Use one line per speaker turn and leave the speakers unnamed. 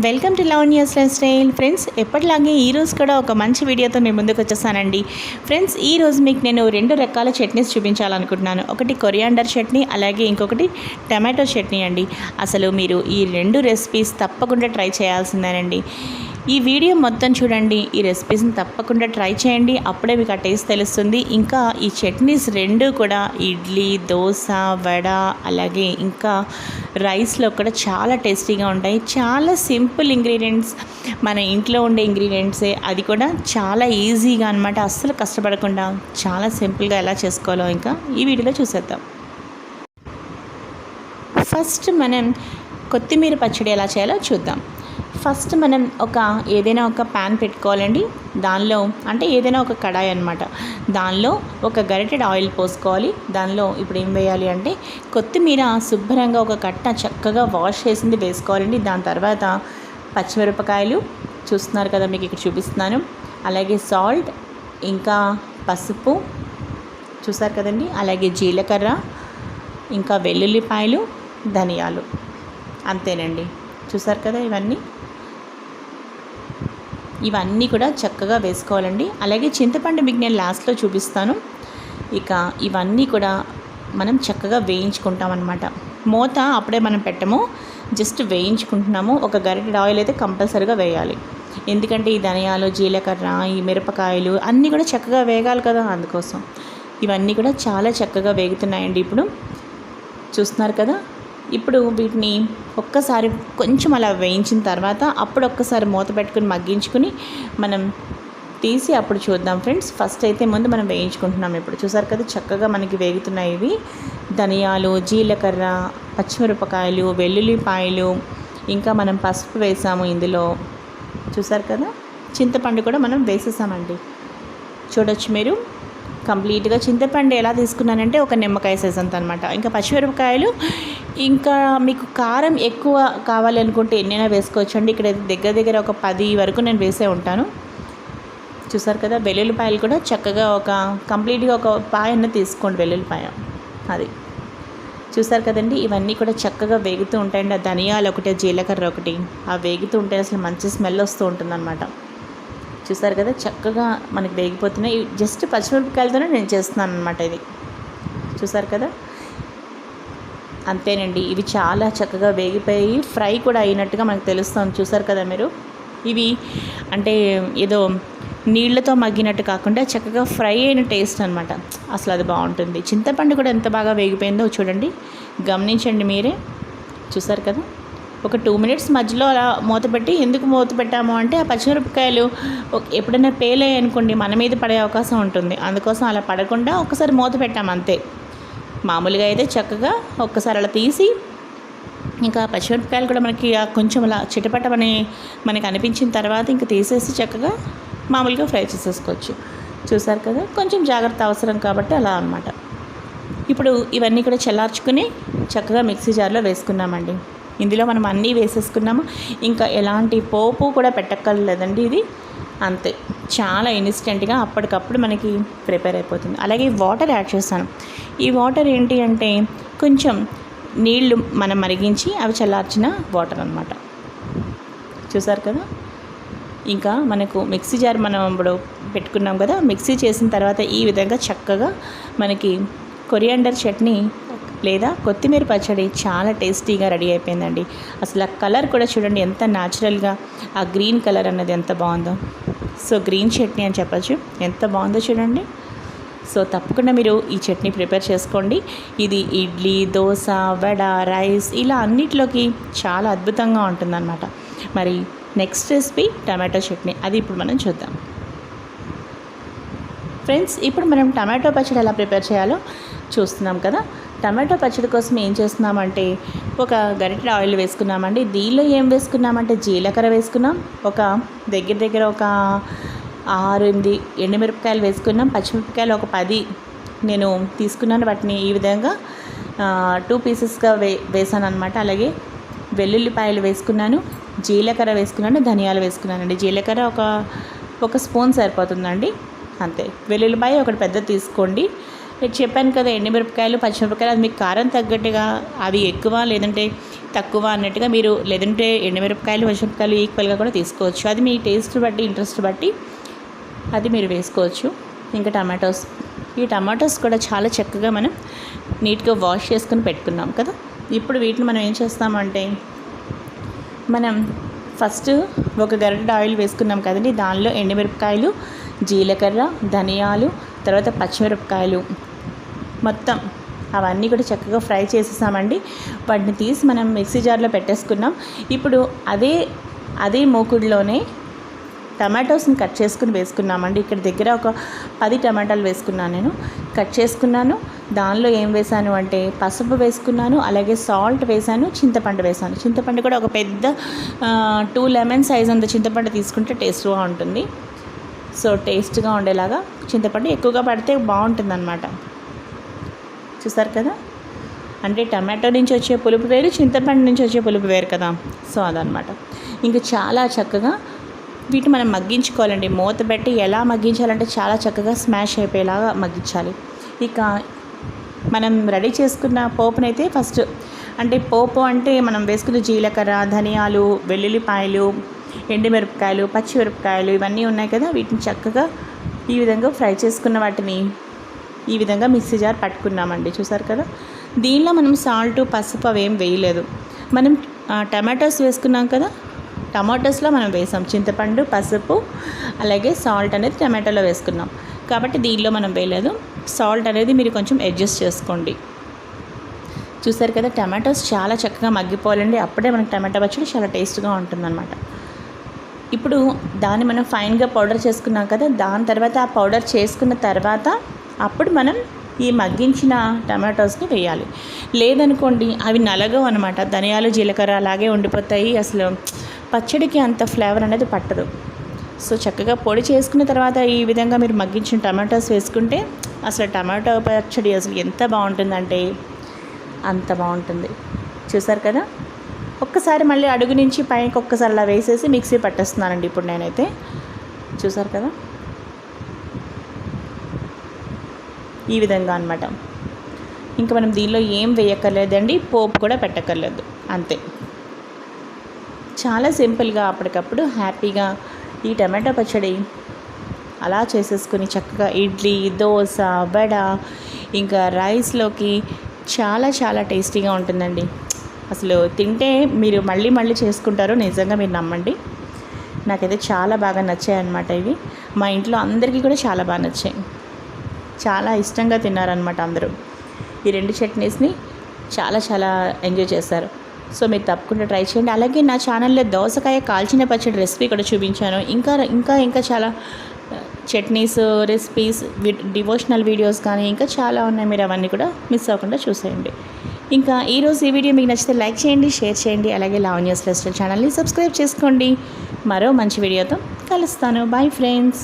Welcome to Lavanya's life style. Friends, ఎప్పటిలాగే ఈరోజు కూడా ఒక మంచి వీడియోతో మేము ముందుకు వచ్చేసానండి. ఫ్రెండ్స్, ఈరోజు మీకు నేను 2 రకాల చట్నీస్ చూపించాలనుకుంటున్నాను. ఒకటి కొరియాండర్ చట్నీ, అలాగే ఇంకొకటి టమాటో చట్నీ అండి. అసలు మీరు ఈ 2 రెసిపీస్ తప్పకుండా ట్రై చేయాల్సిందేనండి. ఈ వీడియో మొత్తం చూడండి, ఈ రెసిపీస్ని తప్పకుండా ట్రై చేయండి, అప్పుడే మీకు ఆ టేస్ట్ తెలుస్తుంది. ఇంకా ఈ చట్నీస్ 2 కూడా ఇడ్లీ, దోశ, వడ, అలాగే ఇంకా రైస్లో కూడా చాలా టేస్టీగా ఉంటాయి. చాలా సింపుల్ ఇంగ్రీడియంట్స్, మన ఇంట్లో ఉండే ఇంగ్రీడియంట్సే, అది కూడా చాలా ఈజీగా అనమాట. అస్సలు కష్టపడకుండా చాలా సింపుల్గా ఎలా చేసుకోవాలో ఇంకా ఈ వీడియోలో చూసేద్దాం. ఫస్ట్ మనం కొత్తిమీర పచ్చడి ఎలా చేయాలో చూద్దాం. ఫస్ట్ మనం ఏదైనా ఒక ప్యాన్ పెట్టుకోవాలండి. దానిలో అంటే ఏదైనా ఒక కడాయి అనమాట. దానిలో ఒక గరిటెడ్ ఆయిల్ పోసుకోవాలి. దానిలో ఇప్పుడు ఏం వేయాలి అంటే కొత్తిమీర శుభ్రంగా ఒక కట్ట చక్కగా వాష్ చేసింది వేసుకోవాలండి. దాని తర్వాత పచ్చిమిరపకాయలు చూస్తున్నారు కదా, మీకు ఇక్కడ చూపిస్తున్నాను. అలాగే సాల్ట్, ఇంకా పసుపు చూసారు కదండి, అలాగే జీలకర్ర, ఇంకా వెల్లుల్లిపాయలు, ధనియాలు, అంతేనండి. చూసారు కదా, ఇవన్నీ కూడా చక్కగా వేసుకోవాలండి. అలాగే చింతపండు మీకు నేను లాస్ట్లో చూపిస్తాను. ఇక ఇవన్నీ కూడా మనం చక్కగా వేయించుకుంటాం అన్నమాట. మూత అప్పుడే మనం పెట్టము, జస్ట్ వేయించుకుంటున్నాము. ఒక గరిటెడ్ ఆయిల్ అయితే కంపల్సరీగా వేయాలి, ఎందుకంటే ఈ ధనియాలు, జీలకర్ర, ఈ మిరపకాయలు అన్నీ కూడా చక్కగా వేగాలి కదా, అందుకోసం. ఇవన్నీ కూడా చాలా చక్కగా వేగుతున్నాయండి. ఇప్పుడు చూస్తున్నారు కదా. ఇప్పుడు వీటిని ఒక్కసారి కొంచెం అలా వేయించిన తర్వాత అప్పుడు ఒక్కసారి మూత పెట్టుకుని మగ్గించుకుని మనం తీసి అప్పుడు చూద్దాం ఫ్రెండ్స్. ఫస్ట్ అయితే ముందు మనం వేయించుకుంటున్నాం. ఇప్పుడు చూసారు కదా, చక్కగా మనకి వేగుతున్నాయి ఇవి. ధనియాలు, జీలకర్ర, పచ్చిమిరపకాయలు, వెల్లుల్లిపాయలు, ఇంకా మనం పసుపు వేసాము ఇందులో. చూసారు కదా, చింతపండు కూడా మనం వేసేసామండి. చూడొచ్చు మీరు కంప్లీట్గా. చింతపండు ఎలా తీసుకున్నానంటే ఒక నిమ్మకాయ సైజ్ అంత అనమాట. ఇంకా పచ్చిమిరపకాయలు, ఇంకా మీకు కారం ఎక్కువ కావాలి అనుకుంటే ఎన్నైనా వేసుకోవచ్చు అండి. ఇక్కడ దగ్గర ఒక 10 వరకు నేను వేసే ఉంటాను. చూసారు కదా, వెల్లుల్లిపాయలు కూడా చక్కగా కంప్లీట్గా ఒక పాయన్న తీసుకోండి, వెల్లుల్లిపాయ అది. చూసారు కదండి, ఇవన్నీ కూడా చక్కగా వేగుతూ ఉంటాయండి. ఆ ధనియాలు ఒకటి, జీలకర్ర ఒకటి, ఆ వేగుతూ ఉంటే అసలు మంచి స్మెల్ వస్తూ ఉంటుందన్నమాట. చూసారు కదా, చక్కగా మనకి వేగిపోతున్నాయి. జస్ట్ పచ్చిమిరపకాయలతోనే నేను చేస్తున్నాను అనమాట ఇది. చూసారు కదా, అంతేనండి. ఇవి చాలా చక్కగా వేగిపోయి ఫ్రై కూడా అయినట్టుగా మనకు తెలుస్తుంది. చూసారు కదా మీరు, ఇవి అంటే ఏదో నీళ్ళతో మగ్గినట్టు కాకుండా చక్కగా ఫ్రై అయిన టేస్ట్ అనమాట. అసలు అది బాగుంటుంది. చింతపండు కూడా ఎంత బాగా వేగిపోయిందో చూడండి, గమనించండి మీరే. చూసారు కదా, ఒక 2 మినిట్స్ మధ్యలో అలా మూత పెట్టి, ఎందుకు మూత పెట్టాము అంటే ఆ పచ్చిమిరపకాయలు ఎప్పుడైనా పేలాయి అనుకోండి మన మీద పడే అవకాశం ఉంటుంది. అందుకోసం అలా పడకుండా ఒక్కసారి మూత పెట్టాము అంతే. మామూలుగా అయితే చక్కగా ఒక్కసారి అలా తీసి, ఇంకా పచ్చిమిరపకాయలు కూడా మనకి కొంచెం అలా చిటపటమని మనకి అనిపించిన తర్వాత ఇంకా తీసేసి చక్కగా మామూలుగా ఫ్రై చేసేసుకోవచ్చు. చూసారు కదా, కొంచెం జాగ్రత్త అవసరం కాబట్టి అలా అనమాట. ఇప్పుడు ఇవన్నీ కూడా చల్లార్చుకుని చక్కగా మిక్సీ జార్లో వేసుకున్నామండి. ఇందులో మనం అన్నీ వేసేసుకున్నాము. ఇంకా ఎలాంటి పోపు కూడా పెట్టక్కర్లేదండి. ఇది అంతే, చాలా ఇన్స్టెంట్గా అప్పటికప్పుడు మనకి ప్రిపేర్ అయిపోతుంది. అలాగే వాటర్ యాడ్ చేస్తాను. ఈ వాటర్ ఏంటి అంటే కొంచెం నీళ్లు మనం మరిగించి అవి చల్లార్చిన వాటర్ అనమాట. చూసారు కదా, ఇంకా మనకు మిక్సీ జార్ మనం ఇప్పుడు పెట్టుకున్నాం కదా, మిక్సీ చేసిన తర్వాత ఈ విధంగా చక్కగా మనకి కొరియాండర్ చట్నీ లేదా కొత్తిమీర పచ్చడి చాలా టేస్టీగా రెడీ అయిపోయిందండి. అసలు ఆ కలర్ కూడా చూడండి ఎంత న్యాచురల్గా, ఆ గ్రీన్ కలర్ అన్నది ఎంత బాగుందో. సో గ్రీన్ చట్నీ అని చెప్పచ్చు, ఎంత బాగుందో చూడండి. సో తప్పకుండా మీరు ఈ చట్నీ ప్రిపేర్ చేసుకోండి. ఇది ఇడ్లీ, దోశ, వడ, రైస్ ఇలా అన్నిట్లోకి చాలా అద్భుతంగా ఉంటుందన్నమాట. మరి నెక్స్ట్ రెసిపీ టమాటో చట్నీ, అది ఇప్పుడు మనం చూద్దాం. ఫ్రెండ్స్, ఇప్పుడు మనం టమాటో పచ్చడి ఎలా ప్రిపేర్ చేయాలో చూస్తున్నాం కదా. టమాటో పచ్చడి కోసం ఏం చేస్తున్నామంటే ఒక గరిటె ఆయిల్ వేసుకున్నామండి. దీనిలో ఏం వేసుకున్నామంటే జీలకర్ర వేసుకున్నాం, దగ్గర ఒక 6-8 ఎండుమిరపకాయలు వేసుకున్నాం. పచ్చిమిరపకాయలు ఒక 10 నేను తీసుకున్నాను. వాటిని ఈ విధంగా 2 పీసెస్గా వేసాను అనమాట. అలాగే వెల్లుల్లిపాయలు వేసుకున్నాను, జీలకర్ర వేసుకున్నాను, ధనియాలు వేసుకున్నానండి. జీలకర్ర ఒక స్పూన్ సరిపోతుందండి అంతే. వెల్లుల్లిపాయ ఒకటి పెద్ద తీసుకోండి. నేను చెప్పాను కదా, ఎండుమిరపకాయలు పచ్చిమిరపకాయలు అది మీకు కారం తగ్గట్టుగా అవి ఎక్కువ లేదంటే తక్కువ అన్నట్టుగా మీరు, లేదంటే ఎండుమిరపకాయలు పచ్చిమిరపకాయలు ఈక్వల్గా కూడా తీసుకోవచ్చు. అది మీ టేస్ట్ బట్టి ఇంట్రెస్ట్ బట్టి అది మీరు వేసుకోవచ్చు. ఇంకా టమాటోస్, ఈ టమాటోస్ కూడా చాలా చక్కగా మనం నీట్గా వాష్ చేసుకుని పెట్టుకున్నాం కదా. ఇప్పుడు వీటిని మనం ఏం చేస్తామంటే, మనం ఫస్ట్ ఒక గరిటె ఆయిల్ వేసుకున్నాం కదండి, దానిలో ఎండుమిరపకాయలు, జీలకర్ర, ధనియాలు, తర్వాత పచ్చిమిరపకాయలు మొత్తం అవన్నీ కూడా చక్కగా ఫ్రై చేసేసామండి. వాటిని తీసి మనం మిక్సీ జార్లో పెట్టేసుకున్నాం. ఇప్పుడు అదే మూకుడులోనే టమాటోస్ని కట్ చేసుకుని వేసుకున్నామండి. ఇక్కడ దగ్గర ఒక 10 టమాటాలు వేసుకున్నాను, నేను కట్ చేసుకున్నాను. దానిలో ఏం వేసాను అంటే పసుపు వేసుకున్నాను, అలాగే సాల్ట్ వేసాను, చింతపండు వేసాను. చింతపండు కూడా ఒక పెద్ద 2 లెమన్ సైజ్ అంత చింతపండు తీసుకుంటే టేస్ట్గా ఉంటుంది. సో టేస్ట్గా ఉండేలాగా చింతపండు ఎక్కువగా పడితే బాగుంటుంది అన్నమాట. చూసారు కదా, అంటే టమాటో నుంచి వచ్చే పులుపు వేరు, చింతపండు నుంచి వచ్చే పులుపు వేరు కదా. సో అదనమాట. ఇంకా చాలా చక్కగా వీటిని మనం మగ్గించుకోవాలండి. మూత పెట్టి ఎలా మగ్గించాలంటే చాలా చక్కగా స్మాష్ అయిపోయేలాగా మగ్గించాలి. ఇక మనం రెడీ చేసుకున్న పోపునైతే ఫస్ట్, అంటే పోపు అంటే మనం వేసుకున్న జీలకర్ర, ధనియాలు, వెల్లుల్లిపాయలు, ఎండుమిరపకాయలు, పచ్చిమిరపకాయలు ఇవన్నీ ఉన్నాయి కదా, వీటిని చక్కగా ఈ విధంగా ఫ్రై చేసుకున్న వాటిని ఈ విధంగా మిక్సీ జార్ పట్టుకున్నామండి. చూసారు కదా, దీనిలో మనం సాల్ట్, పసుపు అవేం వేయలేదు. మనం టమాటోస్ వేసుకున్నాం కదా, టమాటోస్లో మనం వేసాం చింతపండు, పసుపు, అలాగే సాల్ట్ అనేది టమాటోలో వేసుకున్నాం కాబట్టి దీనిలో మనం వేయలేదు. సాల్ట్ అనేది మీరు కొంచెం అడ్జస్ట్ చేసుకోండి. చూసారు కదా, టమాటోస్ చాలా చక్కగా మగ్గిపోవాలండి, అప్పుడే మనకి టమాటా పచ్చడి చాలా టేస్ట్గా ఉంటుందన్నమాట. ఇప్పుడు దాన్ని మనం ఫైన్గా పౌడర్ చేసుకున్నాం కదా, దాని తర్వాత ఆ పౌడర్ చేసుకున్న తర్వాత అప్పుడు మనం ఈ మగ్గించిన టమాటోస్ని వేయాలి. లేదనుకోండి అవి నలగవు అనమాట. ధనియాలు, జీలకర్ర అలాగే ఉండిపోతాయి, అసలు పచ్చడికి అంత ఫ్లేవర్ అనేది పట్టదు. సో చక్కగా పొడి చేసుకున్న తర్వాత ఈ విధంగా మీరు మగ్గించిన టమాటోస్ వేసుకుంటే అసలు టమాటో పచ్చడి అసలు ఎంత బాగుంటుందంటే అంత బాగుంటుంది. చూసారు కదా, ఒక్కసారి మళ్ళీ అడుగు నుంచి పైకి ఒక్కసారి అలా వేసేసి మిక్సీ పట్టేస్తున్నానండి ఇప్పుడు నేనైతే. చూసారు కదా, ఈ విధంగా అనమాట. ఇంకా మనం దీనిలో ఏం వేయక్కర్లేదండి, పోపు కూడా పెట్టక్కర్లేదు, అంతే. చాలా సింపుల్గా అప్పటికప్పుడు హ్యాపీగా ఈ టమాటో పచ్చడి అలా చేసేసుకుని చక్కగా ఇడ్లీ, దోశ, వడ, ఇంకా రైస్లోకి చాలా చాలా టేస్టీగా ఉంటుందండి. అసలు తింటే మీరు మళ్ళీ మళ్ళీ చేసుకుంటారో నిజంగా మీరు నమ్మండి. నాకైతే చాలా బాగా నచ్చాయి అన్నమాట ఇవి. మా ఇంట్లో అందరికీ కూడా చాలా బాగా నచ్చాయి, చాలా ఇష్టంగా తిన్నారనమాట అందరూ. ఈ 2 చట్నీస్ని చాలా చాలా ఎంజాయ్ చేశారు. సో మీరు తప్పకుండా ట్రై చేయండి. అలాగే నా ఛానల్లో దోసకాయ కాల్చిన పచ్చడి రెసిపీ కూడా చూపించాను. ఇంకా చాలా చట్నీస్, రెసిపీస్, డివోషనల్ వీడియోస్ కానీ ఇంకా చాలా ఉన్నాయి. మీరు అవన్నీ కూడా మిస్ అవ్వకుండా చూసేయండి. ఇంకా ఈరోజు ఈ వీడియో మీకు నచ్చితే లైక్ చేయండి, షేర్ చేయండి, అలాగే లావణ్యాస్ లైఫ్ స్టైల్ ఛానల్ని సబ్స్క్రైబ్ చేసుకోండి. మరో మంచి వీడియోతో కలుస్తాను. Bye friends.